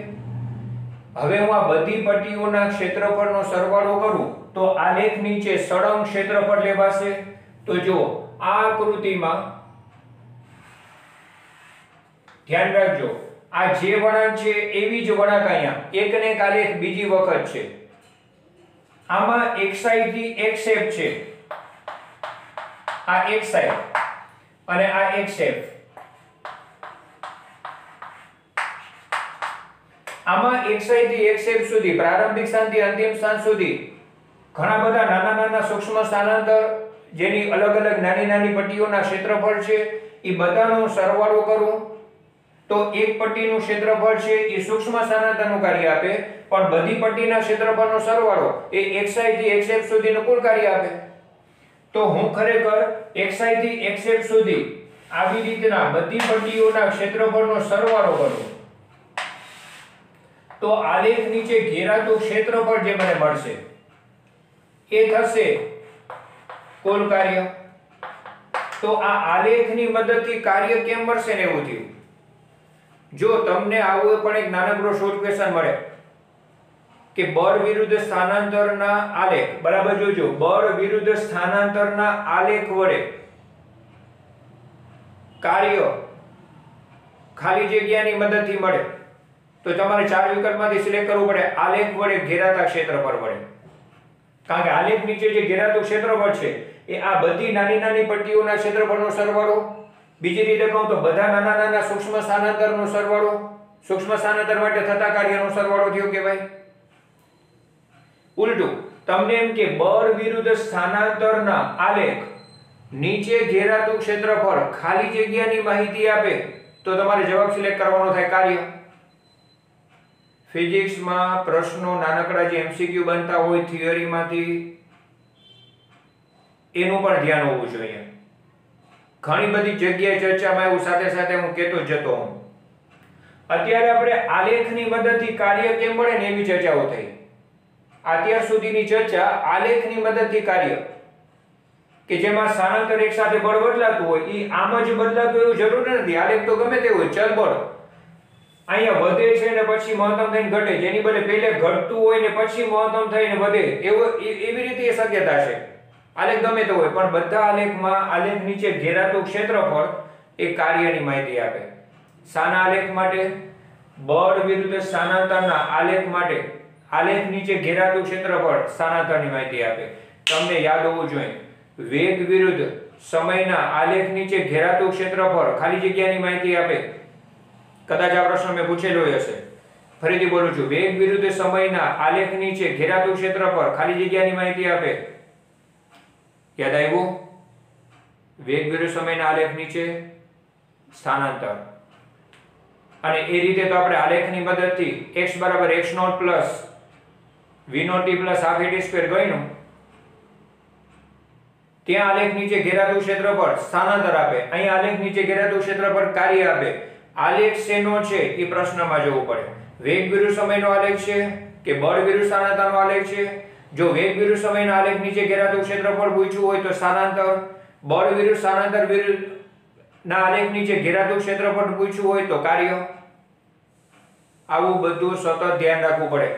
S1: હવે હું આ બધી પટ્ટીઓના ક્ષેત્રફળનો સરવાળો કરું તો આ લેખ નીચે સળંગ ક્ષેત્રફળ લેવાશે. તો જો આ આકૃતિમાં ધ્યાન રાખજો, આ જે વળાંક છે એવી જ વળાંક અહીંયા એકને એક આલેખ બીજી વખત છે. આમાં xi થી xf છે, આ xi અને આ xf. આમાં xi થી xf સુધી પ્રારંભિક સ્થાનથી અંતિમ સ્થાન સુધી ઘણા બધા નાના નાના સૂક્ષ્મ સ્થાનાંતર જેની અલગ અલગ નાની નાની પટ્ટીઓના ક્ષેત્રફળ છે, એ બધાનો સરવાળો કરું તો એક પટ્ટીનું ક્ષેત્રફળ છે એ સૂક્ષ્મ સ્થાનાંતરનું કાર્ય આપે, પણ બધી પટ્ટીના ક્ષેત્રફળનો સરવાળો એ xi થી xf સુધીનું કુલ કાર્ય આપે. તો હું ખરેખર xi થી xf સુધી આવી રીતના બધી પટ્ટીઓના ક્ષેત્રફળનો સરવાળો કરું તો આલેખ નીચે ઘેરાતું ક્ષેત્રફળ જે મને મળશે એ થશે કુલ કાર્ય. તો આ આલેખની મદદથી કાર્ય કેમ મળશે ને એવું થયું. જો તમને આવું પણ એક નાનકડો શોર્ટ ક્વેશ્ચન મળે કે બળ વિરુદ્ધ સ્થાનાંતરના આલેખ, બરાબર જોજો, બળ વિરુદ્ધ સ્થાનાંતરના આલેખ વડે કાર્ય ખાલી જગ્યાની મદદથી મળે તો તમારે ચાર વિકલ્પમાંથી સિલેક્ટ કરવું પડે આલેખ વડે ઘેરાતા ક્ષેત્રફળ વડે. કારણ કે આલેખ નીચે જે ઘેરાતું ક્ષેત્રફળ છે એ આ બધી નાની નાની પટ્ટીઓના ક્ષેત્રફળનો સરવાળો, બીજી રીતે કહું તો બધા નાના નાના સૂક્ષ્મ સ્થાનાંતરનો સરવાળો, સૂક્ષ્મ સ્થાનાંતર માટે થતા કાર્યનો સરવાળો થયો કહેવાય. ઉલટું તમને એમ કે બળ વિરુદ્ધ સ્થાનાંતરના આલેખ નીચે ઘેરાતું ક્ષેત્રફળ ખાલી જગ્યાની માહિતી આપે તો તમારે જવાબ સિલેક્ટ કરવાનો થાય કાર્ય. ફિઝિક્સમાં પ્રશ્નો નાનકડા જે MCQ બનતા હોય થિયરીમાંથી, એનું પણ ધ્યાન હોવું જોઈએ. ઘણી બધી જગ્યાએ ચર્ચામાં એવું સાથે સાથે હું કહેતો જતો હું. અત્યારે આપણે આલેખની મદદથી કાર્ય કેમ મળે ને એવી ચર્ચાઓ થઈ. અત્યાર સુધીની ચર્ચા આલેખની મદદથી કાર્ય, કે જેમાં સ્થાનાંતર એક સાથે બળ બદલાતું હોય એ આમ જ બદલાતું એવું જરૂરી નથી. આલેખ તો ગમે તે હોય, ચલ બળ અહીંયા વધે છે ને પછી મહત્તમ થઈને ઘટે, જેની બદલે પહેલે ઘટતું હોય ને પછી મહત્તમ થઈને વધે, એવી રીતે એ શક્યતા છે. આલેખ ગમે તે હોય, પણ બધા આલેખમાં આલેખ નીચે ઘેરાતું ક્ષેત્રફળ એ કાર્યની માહિતી આપે. શાના આલેખ માટે? બળ વિરુદ્ધ સ્થાનાંતરના આલેખ માટે આલેખ નીચે ઘેરાતું ક્ષેત્રફળ સ્થાનાંતરની માહિતી આપે. તમને યાદ હોવું જોઈએ, વેગ વિરુદ્ધ સમયના આલેખ નીચે ઘેરાતું ક્ષેત્રફળ ખાલી જગ્યાની માહિતી આપે. કદાચ આ પ્રશ્ન મેં પૂછેલો હશે, ફરીથી બોલું છું, વેગ વિરુદ્ધ સમયના આલેખ નીચે ઘેરાતું ક્ષેત્રફળ ખાલી જગ્યાની માહિતી આપે. યાદ આવ્યું? વેગ વિરુદ્ધ સમયના આલેખ નીચે સ્થાનાંતર. અને એ રીતે તો આપણે આલેખની મદદથી x બરાબર x naught plus v naught t plus half at square ગણ્યું, ત્યાં આલેખ નીચે ઘેરાતું ક્ષેત્રફળ સ્થાનાંતર આપે, અહીં આલેખ નીચે ઘેરાતું ક્ષેત્રફળ કાર્ય આપે. આલેખ શેનો છે એ પ્રશ્નમાં જોવું પડે. વેગ વિરુદ્ધ સમયનો આલેખ છે કે બળ વિરુદ્ધ સ્થાનાંતરનો આલેખ છે? જો વેગ વિરુદ્ધ સમયના આલેખ નીચે ઘેરાતું ક્ષેત્રફળ પૂછ્યું હોય તો સ્થાનાંતર, બળ વિરુદ્ધ સ્થાનાંતર વિરુદ્ધ ના આલેખ નીચે ઘેરાતું ક્ષેત્રફળ પૂછ્યું હોય તો કાર્ય. આવું બધું સતત ધ્યાન રાખવું પડે,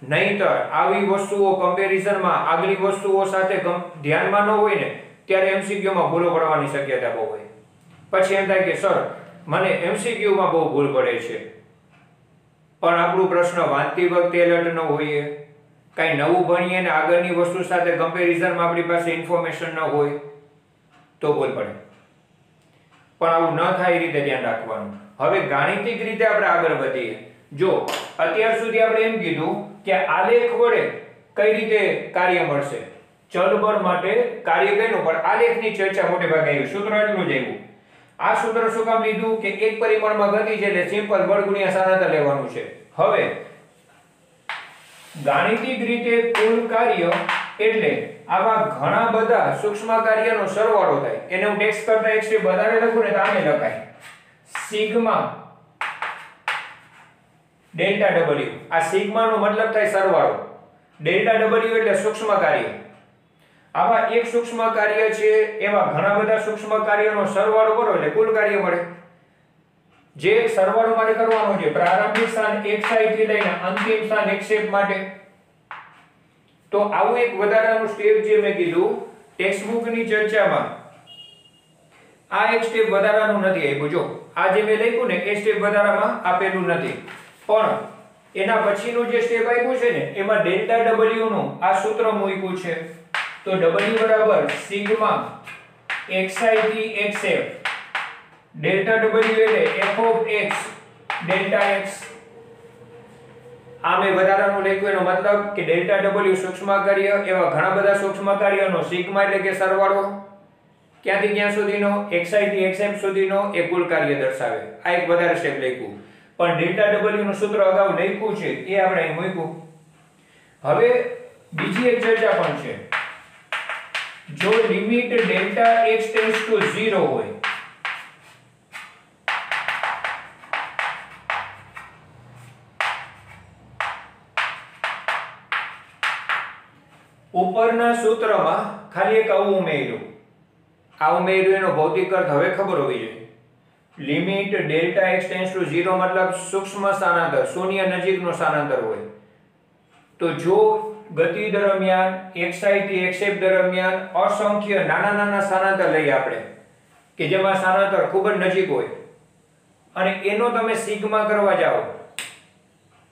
S1: નહીંતર આવી વસ્તુઓ કમ્પેરિઝનમાં આગલી વસ્તુઓ સાથે ધ્યાનમાં ન હોય ને ત્યારે MCQ માં ભૂલો પડવાની શક્યતા બહુ હોય. પછી એમ થાય કે સર મને MCQ માં બહુ ભૂલ પડે છે, પણ આપણું પ્રશ્ન વાંચતી વખતે એલર્ટ ન હોઈએ, કઈ નવું ભણીએ ને આગળની વસ્તુ સાથે કમ્પેરિઝનમાં આપણી પાસે ઇન્ફોર્મેશન ન હોય તો ભૂલ પડે. પણ આવું ન થાય એ રીતે ધ્યાન રાખવાનું. હવે ગાણિતિક રીતે આપણે આગળ વધીએ. જો અત્યાર સુધી આપણે એમ કીધું કે આલેખ વડે કઈ રીતે કાર્ય મળશે, ચલ બળ માટે કાર્ય ગણ્યું, પણ આલેખની ચર્ચા મોટે ભાગે આવી. સૂત્ર એટલું જ આવ્યું. આ સૂત્ર શું કામ લીધું કે એક પરિમાણમાં ગતિ છે એટલે સિમ્પલ બળ ગુણ્યા સ્થાનાંતર લેવાનું છે. હવે ગાણિતિક રીતે કુલ કાર્ય એટલે આવા ઘણા બધા સૂક્ષ્મ કાર્યનો સરવાળો થાય. એને હું ટેક્સ્ટ કરતા એક સ્ટેપ વધારે લખું ને તો આને લખાય સિગ્મા ડેલ્ટા ડબલ્યુ. આ સિગ્મા નો મતલબ થાય સરવાળો, ડેલ્ટા ડબલ્યુ એટલે સૂક્ષ્મ કાર્ય. આવા એક સૂક્ષ્મ કાર્ય છે એવા ઘણા બધા સૂક્ષ્મ કાર્યનો સરવાળો કરો એટલે કુલ કાર્ય મળે. જે સરવાળો મારે કરવાનો છે પ્રારંભિક સ્થાન xi થી લઈને અંતિમ સ્થાન xf માટે. તો આવું એક વધારાનું સ્ટેપ જે મેં કીધું ટેક્સ્ટબુક ની ચર્ચામાં, આ એક સ્ટેપ વધારાનું નથી આપ્યું. જો આ જે મેં લખ્યું ને એ સ્ટેપ વધારામાં આપેલું નથી, પણ એના પછીનું જે સ્ટેપ આપ્યું છે ને એમાં ડેલ્ટા ડબલ્યુ નું આ સૂત્ર મૂક્યું છે. તો w બરાબર સિગ્મા xi થી xf, ડેલ્ટા w એટલે f of x delta x. આ મેં વધારાનું લખ્યું, એનો મતલબ કે ડેલ્ટા w સૂક્ષ્મ કાર્ય, એવા ઘણા બધા સૂક્ષ્મ કાર્યનો સિગ્મા એટલે કે સરવાળો ક્યાંથી ક્યાં સુધીનો, xi થી xf સુધીનો એ કુલ કાર્ય દર્શાવે. આ એક વધારે સ્ટેપ લખ્યું, પણ ડેલ્ટા w નું સૂત્ર અગાઉ લખ્યું છે એ આપણે અહીં મૂક્યું. હવે બીજી એક ચર્ચા પણ છે. જો limit delta x tends to 0 હોય, ઉપરના સૂત્રમાં ખાલી એક આવું ઉમેર્યું. આ ઉમેર્યું એનો ભૌતિક અર્થ હવે ખબર હોવી જોઈએ. Limit delta x tends to 0 મતલબ સૂક્ષ્મ સ્થાનાંતર, શૂન્ય નજીકનો સ્થાનાંતર હોય. તો જો ગતિ દરમિયાન xi થી xf દરમિયાન અસંખ્ય નાના નાના સ્થાનાંતર લઈએ આપણે કે જેમાં સ્થાનાંતર ખૂબ જ નજીક હોય અને એનો તમે સિગ્મા કરવા જાઓ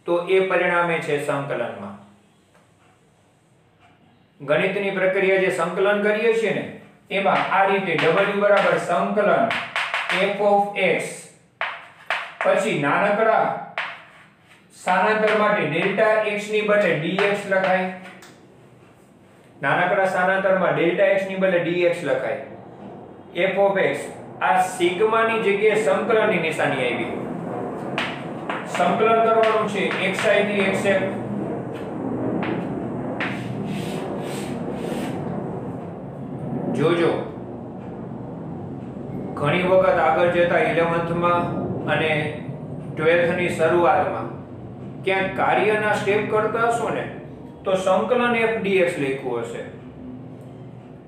S1: તો એ પરિણામે છે સંકલનમાં. ગણિતની પ્રક્રિયા જે સંકલન કરીએ છીએ ને એમાં આ રીતે w બરાબર સંકલન f of x, પછી નાનકડા સ્થાનાંતર માટે ડેલ્ટા x ની બદલે dx લખાય, નાનકડા સ્થાનાંતરમાં ડેલ્ટા x ની બદલે dx લખાય. f of x આ સિગ્મા ની જગ્યાએ સંકલનની નિશાની આવી. સંકલન કરવાનું છે xi થી xf. જોજો ઘણી વખત આગળ જતા 11th માં અને 12th ની શરૂઆતમાં ક્યાંક કાર્યના સ્ટેપ કરતા હશો ને તો સંકલન f dx લખ્યું હશે.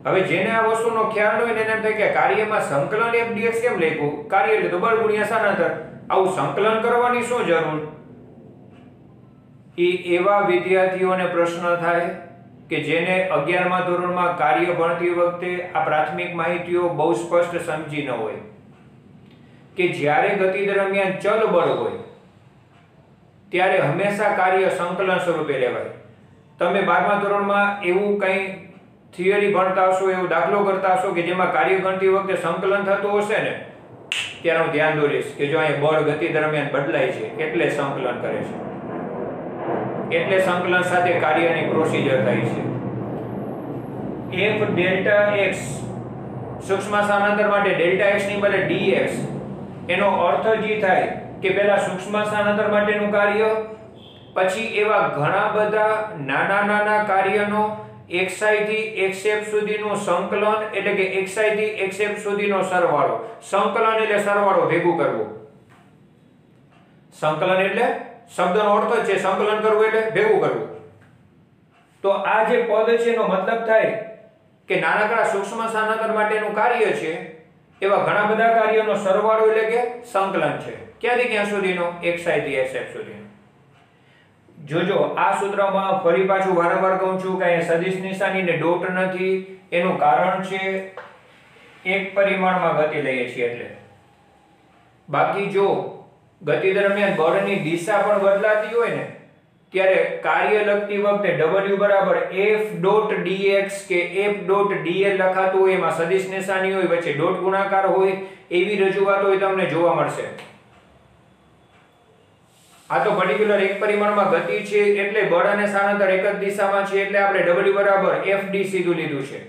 S1: હવે જેને આ વસ્તુનો ખ્યાલ હોય ને એને એમ થાય કે કાર્યમાં સંકલન f dx કેમ લખ્યું? કાર્ય એટલે તો બળ ગુણ્યા સ્થાનાંતર. આવું સંકલન કરવાની શું જરૂર? એવા વિદ્યાર્થીઓને પ્રશ્ન થાય કે જેને 11મા ધોરણમાં કાર્ય ભણતી વખતે આ પ્રાથમિક માહિતીઓ બહુ સ્પષ્ટ સમજી ન હોય કે જ્યારે ગતિ દરમિયાન ચલ બળ હોય ત્યારે હંમેશા કાર્ય સંકલન સ્વરૂપે લેવાય. તમે 12મા ધોરણમાં એવું કંઈ થિયરી ભણતા હશો, એવો દાખલો કરતા હશો કે જેમાં કાર્ય ગણતી વખતે સંકલન થતું હશે ને, ત્યારે હું ધ્યાન દોરીશ કે જો અહીં બળ ગતિ દરમિયાન બદલાય છે એટલે સંકલન કરે છે, એટલે સંકલન સાથે કાર્યની પ્રોસિજર થાય છે. f ડેલ્ટા x સૂક્ષ્મ સ્થાનાંતર માટે ડેલ્ટા x ની બદલે dx, એનો અર્થ જ થાય કે પહેલા સૂક્ષ્મ સ્થાનાંતર માટેનું કાર્ય, પછી એવા ઘણા બધા નાના નાના કાર્યનો xi થી xf સુધીનું સંકલન, એટલે કે xi થી xf સુધીનો સરવાળો. સંકલન એટલે સરવાળો ભેગું કરવું. સંકલન એટલે શબ્દનો અર્થ જ છે સંકલન કરવું એટલે ભેગું કરવું. તો આ જે પદ છે એનો મતલબ થાય કે નાનકડા સૂક્ષ્મ સ્થાનાંતર માટેનું કાર્ય છે એવા ઘણા બધા કાર્યોનો સરવાળો એટલે કે સંકલન છે. ક્યાંથી ક્યાં સુધીનો? xi થી xf સુધીનો. જોજો આ સૂત્રમાં ફરી પાછું વારંવાર કહું છું કે અહીંયા સદિશ નિશાની ને ડોટ નથી. એનું કારણ છે એક પરિમાણમાં ગતિ લઈએ છીએ એટલે. બાકી જો ગતિ દરમિયાન બળની દિશા પણ બદલાતી હોય ને ત્યારે કાર્ય લખતી વખતે w બરાબર f ડોટ dx કે f ડોટ dl લખાતું હોય, એમાં સદિશ નિશાની હોય, વચ્ચે ડોટ ગુણાકાર હોય, એવી રજૂઆત હોય તમને જોવા મળશે. આ તો પર્ટિક્યુલર એક પરિમાણમાં ગતિ છે એટલે બળ અને સ્થાનાંતર એક જ દિશામાં છે એટલે આપણે w બરાબર fd સીધું લીધું છે.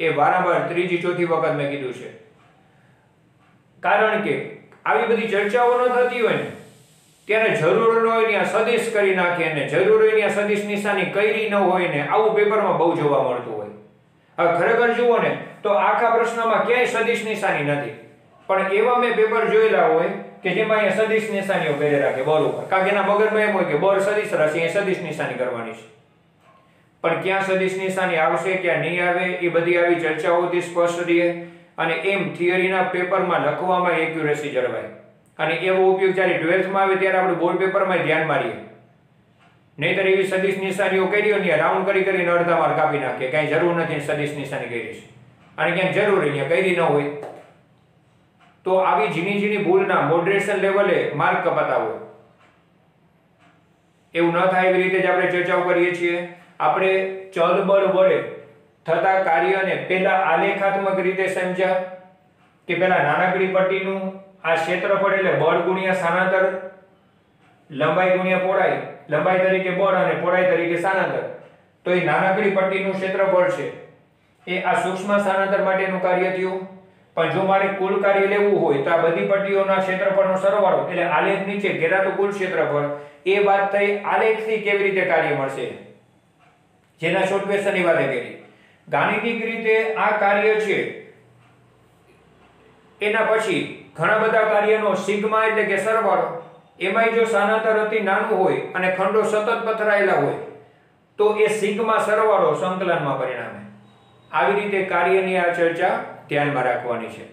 S1: એ વારંવાર ત્રીજી ચોથી વખત મેં કીધું છે. કારણ કે આવી બધી ચર્ચાઓ ન થતી હોય ને ત્યારે જરૂર ન હોય ત્યાં સદિશ કરી નાખે ને જરૂર હોય ત્યાં સદિશ નિશાની કરી ન હોય ને આવું પેપરમાં બહુ જોવા મળતું હોય. હવે ખરેખર જુઓ ને તો આખા પ્રશ્નમાં ક્યાંય સદિશ નિશાની નથી, પણ એવા મેં પેપર જોયેલા હોય કે જેમાં અહીંયા સદિશ નિશાનીઓ કરી રાખે બળ ઉપર, કારણ કે એના મગજમાં એમ હોય કે બળ સદિશ રાશિ, અહીંયા સદિશ નિશાની કરવાની છે. પણ ક્યાં સદિશ નિશાની આવશે ક્યાં નહીં આવે એ બધી આવી ચર્ચાઓથી સ્પષ્ટ રહે અને એમ થિયરીના પેપરમાં લખવામાં એક્યુરેસી જળવાય. અને એવો ઉપયોગ જ્યારે 12th માં આવે ત્યારે આપણે બોર્ડ પેપરમાં ધ્યાન મારીએ. નહીતર એવી સદિશ નિશાનીઓ કરી હોય ને રાઉન્ડ કરી કરીને અડધા માર્ક આપી નાખે, કાંઈ જરૂર નથી સદિશ નિશાની કરી છે અને ક્યાંક જરૂર અહીંયા કરી ન હોય તો આવી ઝીણી ઝીણી ભૂલના મોડરેશન લેવલે માર્ક કપાતા હોય. એવું ન થાય એવી રીતે જ આપણે ચર્ચાઓ કરીએ છીએ. આપણે ચલ બળ વડે થતા કાર્યને પહેલા આલેખાત્મક રીતે સમજ્યા કે પહેલા નાનકડી પટ્ટીનું આ ક્ષેત્રફળ એટલે બળ ગુણ્યા સ્થાનાંતર, લંબાઈ ગુણ્યા પહોળાઈ, લંબાઈ તરીકે બળ અને પહોળાઈ તરીકે સ્થાનાંતર. તો એ નાનકડી પટ્ટીનું ક્ષેત્રફળ છે એ આ સૂક્ષ્મ સ્થાનાંતર માટેનું કાર્ય થયું. પણ જો મારે કુલ કાર્ય લેવું હોય તો આ બધી પટ્ટીઓના ક્ષેત્રફળનો સરવાળો એટલે આલેખ નીચે ઘેરાતું કુલ ક્ષેત્રફળ. એ વાત થઈ આલેખથી કેવી રીતે કાર્ય મળશે, જેના શોર્ટ ક્વેશ્ચનની વાત કરી. ગાણિતિક રીતે આ કાર્ય છે એના પછી ઘણા બધા કાર્યનો સિગ્મા એટલે કે સરવાળો, એમાંય જો સ્થાનાંતર અતિ નાનું હોય અને ખંડો સતત પથરાયેલા હોય તો એ સિગ્મા સરવાળો સંકલનમાં પરિણમે. આવી રીતે કાર્યની આ ચર્ચા ધ્યાનમાં રાખવાની છે.